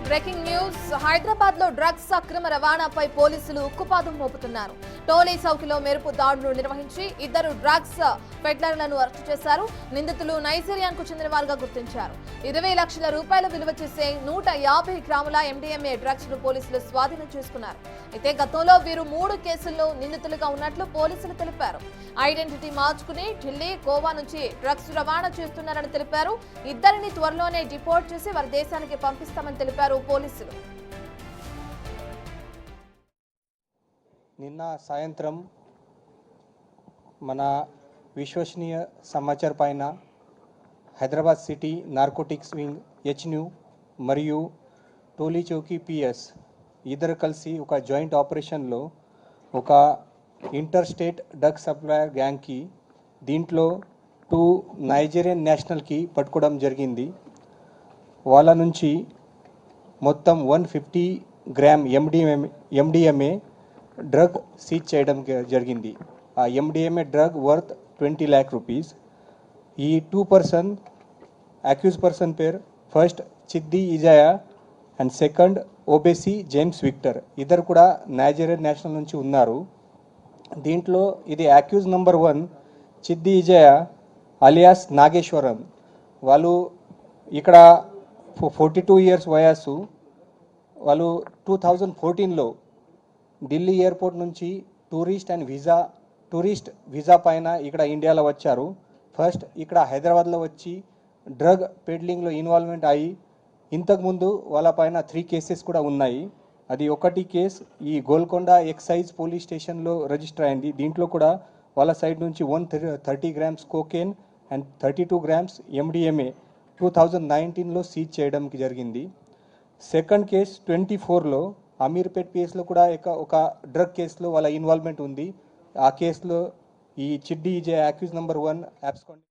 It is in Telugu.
బ్రేకింగ్ న్యూస్ హైదరాబాద్ లో డ్రగ్స్ అక్రమ రవాణాపై పోలీసులు ఉక్కుపాదం మోపుతున్నారు. టోలీ చౌకీలో మెరుపు దాడులు నిర్వహించి ఇద్దరు డ్రగ్స్ పెడ్లర్లను అరెస్టు చేశారు. నిందితులు నైజీరియాకు చెందిన వారుగా గుర్తించారు. 20 లక్షల రూపాయల విలువ చేసే 150 గ్రాముల MDMA డ్రగ్స్ ను పోలీసులు స్వాధీనం చేసుకున్నారు. అయితే గతంలో వీరు 3 కేసుల్లో నిందితులుగా ఉన్నట్లు పోలీసులు తెలిపారు. ఐడెంటిటీ మార్చుకుని ఢిల్లీ, గోవా నుంచి డ్రగ్స్ రవాణా చేస్తున్నారని తెలిపారు. ఇద్దరిని త్వరలోనే డిపోర్ట్ చేసి వారి దేశానికి పంపిస్తామని తెలిపారు పోలీసులు. నిన్న సాయంత్రం మన విశ్వసనీయ సమాచార పైన Hyderabad city narcotics wing HNU మరియు టోలీ చౌకీ PS ఇద్దరు కలిసి ఒక జాయింట్ ఆపరేషన్లో ఒక ఇంటర్ స్టేట్ డ్రగ్ సప్లయర్ గ్యాంగ్కి దీంట్లో 2 నైజీరియన్ నేషనల్కి పట్టుకోవడం జరిగింది. వాళ్ళ నుంచి మొత్తం 150 గ్రామ్ MDMA డ్రగ్ సీజ్ చేయడం జరిగింది. ఆ MDMA drug worth 20 lakh rupees. ఈ 2 అక్యూజ్ పర్సన్ పేరు first Chiddi Ijaya and second Obesi James Victor. ఇద్దరు కూడా నైజీరియన్ నేషనల్ నుంచి ఉన్నారు. దీంట్లో ఇది accuse number 1 Chiddi Ijaya alias Nageswaram. వాళ్ళు ఇక్కడ 42 ఇయర్స్ వయస్సు. వాళ్ళు 2014లో ఢిల్లీ ఎయిర్పోర్ట్ నుంచి టూరిస్ట్ వీసా పైన ఇక్కడ ఇండియాలో వచ్చారు. ఫస్ట్ ఇక్కడ హైదరాబాద్లో వచ్చి డ్రగ్ పెడ్లింగ్లో ఇన్వాల్వ్మెంట్ అయ్యి ఇంతకుముందు వాళ్ళ పైన 3 కేసెస్ కూడా ఉన్నాయి. అది ఒకటి కేసు ఈ గోల్కొండ ఎక్సైజ్ పోలీస్ స్టేషన్లో రిజిస్టర్ అయింది. దీంట్లో కూడా వాళ్ళ సైడ్ నుంచి 130 grams cocaine and 32 grams MDMA 2019లో సీజ్ చేయడం జరిగింది. సెకండ్ కేసు 24లో అమీర్పేట్ కేసులో కూడా ఒక డ్రగ్ కేసులో వాళ్ళ ఇన్వాల్వ్మెంట్ ఉంది. ఆ కేసులో ఈ చిడ్డి అక్యూజ్ నెంబర్ 1 అబ్స్కాండ్